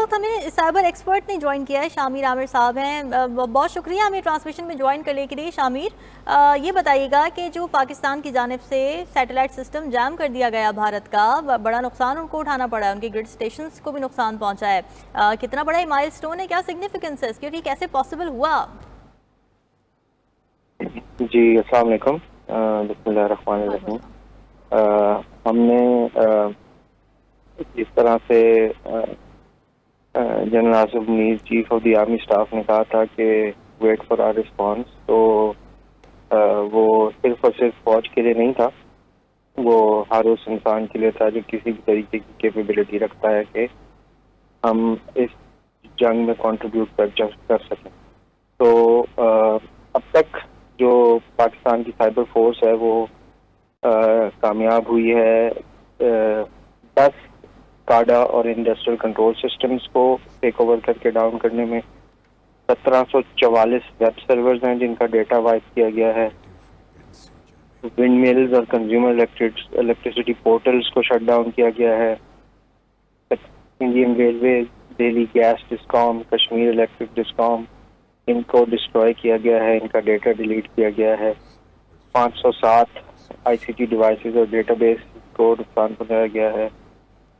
वक्त हमें cyber expert ने ज्वाइन किया है, शामिर आमिर साहब हैं। बहुत शुक्रिया हमें ट्रांसमिशन में ज्वाइन करने के लिए। शामिर, ये बताइएगा कि जो पाकिस्तान की जानिब से सैटेलाइट सिस्टम जैम कर दिया गया भारत का, बड़ा नुकसान उनको उठाना पड़ा है, उनके ग्रिड स्टेशन को भी नुकसान पहुंचा है। कितना बड़ा माइलस्टोन है, क्या सिग्निफिकेंस है इसकी, और ये कैसे पॉसिबल हुआ? जी, अस्सलाम वालेकुम। बिस्मिल्लाहिर्रहमानिर्रहीम। हमने इस तरह से general Asif Munir, chief of the army staff, ने कहा था कि वेट फॉर आवर रिस्पॉन्स, तो वो सिर्फ और सिर्फ फौज के लिए नहीं था, वो हर उस इंसान के लिए था जो किसी भी तरीके की कैपेबिलिटी रखता है कि हम इस जंग में कंट्रीब्यूट कर सकें। तो अब तक जो पाकिस्तान की साइबर फोर्स है वो कामयाब हुई है 10 काडा और इंडस्ट्रियल कंट्रोल सिस्टम्स को टेक ओवर करके डाउन करने में। 1744 वेब सर्वर्स हैं जिनका डेटा वाइप किया गया है। विंड मिल्स और कंज्यूमर इलेक्ट्रिसिटी पोर्टल्स को शट डाउन किया गया है। Indian railway, Delhi gas discom, Kashmir electric discom, इनको डिस्ट्रॉय किया गया है, इनका डेटा डिलीट किया गया है। 507 आईसीटी डिवाइसेस और डेटाबेस को नुकसान पहुंचाया गया है,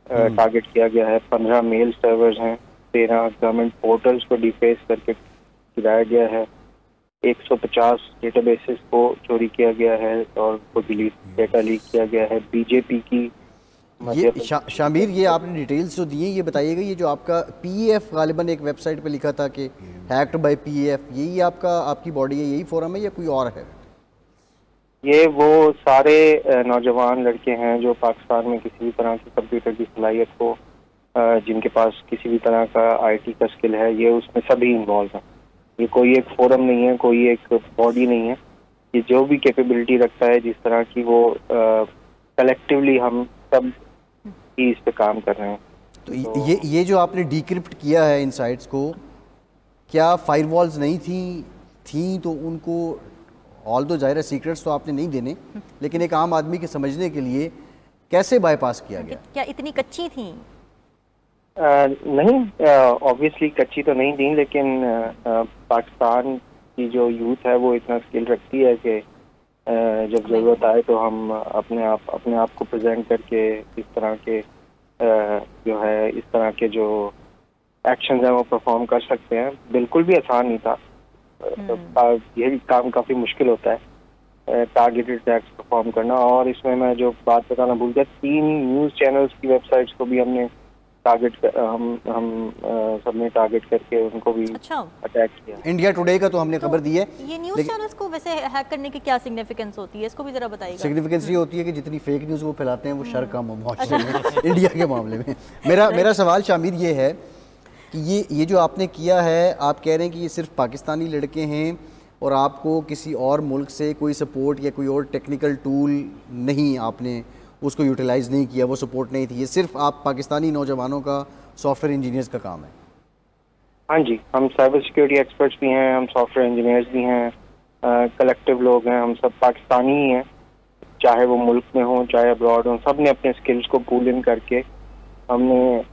टारगेट किया गया है। 15 मेल सर्वर्स हैं, 13 गवर्नमेंट पोर्टल्स को डिफेस करके गिराया गया है। 150 डेटाबेसेस को चोरी किया गया है और वो डेटा लीक किया गया है। बीजेपी की ये शामिर, ये आपने डिटेल्स जो दिए, ये बताइएगा, ये जो आपका पीएफ गालिबन एक वेबसाइट पे लिखा था कि हैक्ड बाय पीएफ, यही आपकी बॉडी है, यही फोरम है या कोई और है? ये वो सारे नौजवान लड़के हैं जो पाकिस्तान में किसी भी तरह की कंप्यूटर की सलाहियत को, जिनके पास किसी भी तरह का आईटी का स्किल है, ये उसमें सभी इन्वॉल्व हैं। ये कोई एक फोरम नहीं है, कोई एक बॉडी नहीं है। ये जो भी कैपेबिलिटी रखता है, जिस तरह की वो कलेक्टिवली हम सब ही इस पे काम कर रहे हैं। तो ये जो आपने डिक्रिप्ट किया है इन साइट्स को, क्या फायरवॉल्स नहीं थी तो उनको, ऑल दो जाहिर है सीक्रेट्स तो आपने नहीं देने, लेकिन एक आम आदमी के समझने के लिए कैसे बाईपास किया गया? क्या इतनी कच्ची थी? नहीं, ऑब्वियसली कच्ची तो नहीं थी, लेकिन पाकिस्तान की जो यूथ है वो इतना स्किल रखती है कि जब ज़रूरत आए तो हम अपने आप को प्रेजेंट करके इस तरह के जो है, इस तरह के जो एक्शंस हैं वो परफॉर्म कर सकते हैं। बिल्कुल भी आसान नहीं था, यही काम काफ़ी मुश्किल होता है, टारगेटेड अटैक्स परफॉर्म करना। और इसमें मैं जो बात बताना भूल गया, 3 न्यूज़ चैनल्स की वेबसाइट्स को भी हमने सबने टारगेट करके उनको भी अटैक किया। इंडिया टुडे का तो हमने खबर दी है। ये न्यूज़ चैनल्स को वैसे हैक करने की क्या सिग्निफिकेंस होती है, इसको भी जरा बताइएगा। सिग्निफिकेंस ये होती है कि जितनी फेक न्यूज़ वो फैलाते हैं वो शर कम हो मुआशरे में इंडिया के मामले में। मेरा सवाल शामिर ये है कि ये जो आपने किया है, आप कह रहे हैं कि ये सिर्फ पाकिस्तानी लड़के हैं और आपको किसी और मुल्क से कोई सपोर्ट या कोई और टेक्निकल टूल नहीं, आपने उसको यूटिलाइज़ नहीं किया, वो सपोर्ट नहीं थी, ये सिर्फ आप पाकिस्तानी नौजवानों का, सॉफ्टवेयर इंजीनियर्स का काम है? हाँ जी, हम साइबर सिक्योरिटी एक्सपर्ट्स भी हैं, हम सॉफ्टवेयर इंजीनियर्स भी हैं, कलेक्टिव लोग हैं, हम सब पाकिस्तानी ही हैं, चाहे वो मुल्क में हों चाहे अब्रॉड हों। सब ने अपने स्किल्स को पूल इन करके हमने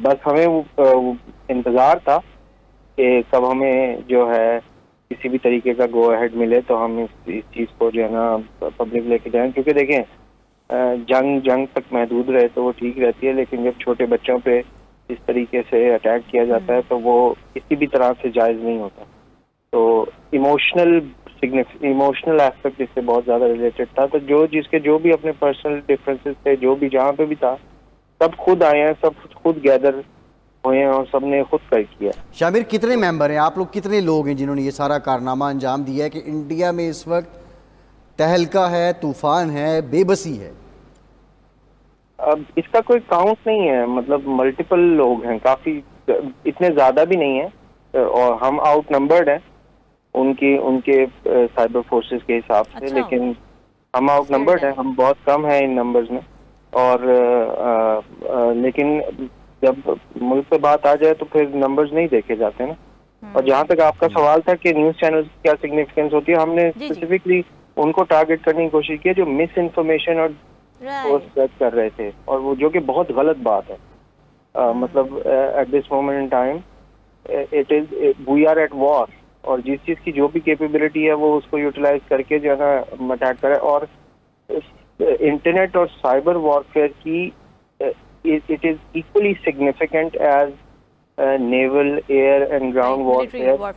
बस हमें वो इंतज़ार था कि कब हमें जो है किसी भी तरीके का गो अहेड मिले तो हम इस चीज़ को जो है ना पब्लिक लेके जाएं। क्योंकि देखें, जंग तक महदूद रहे तो वो ठीक रहती है, लेकिन जब छोटे बच्चों पे इस तरीके से अटैक किया जाता है तो वो किसी भी तरह से जायज़ नहीं होता। तो इमोशनल एस्पेक्ट इससे बहुत ज़्यादा रिलेटेड था। तो जिसके जो भी अपने पर्सनल डिफरेंसेस थे, जो भी जहाँ पे भी था, सब खुद आए हैं, सब खुद गैदर हुए हैं और सबने खुद कर किया। शामिर, कितने मेंबर हैं आप लोग, कितने लोग हैं जिन्होंने ये सारा कारनामा अंजाम दिया है कि इंडिया में इस वक्त तहलका है, तूफान है, बेबसी है? अब इसका कोई काउंट नहीं है, मतलब मल्टीपल लोग हैं, काफी, इतने ज्यादा भी नहीं है और हम आउट नंबर्ड हैं उनके साइबर फोर्सेस के हिसाब से। अच्छा। लेकिन हम आउट नंबर्ड हैं, हम बहुत कम हैं इन नंबर्स में। और लेकिन जब मुल्क पे बात आ जाए तो फिर नंबर्स नहीं देखे जाते ना। और जहाँ तक आपका सवाल था कि न्यूज चैनल की क्या सिग्निफिकेंस होती है, हमने स्पेसिफिकली उनको टारगेट करने की कोशिश की है जो मिस इन्फॉर्मेशन और स्प्रेड कर रहे थे, और वो जो कि बहुत गलत बात है। मतलब at this moment in time we are at war, और जिस चीज़ की जो भी कैपेबिलिटी है वो उसको यूटिलाइज करके जो है ना अटैक करे। और इंटरनेट और साइबर वॉरफेयर की it is equally significant as naval, air and ground warfare.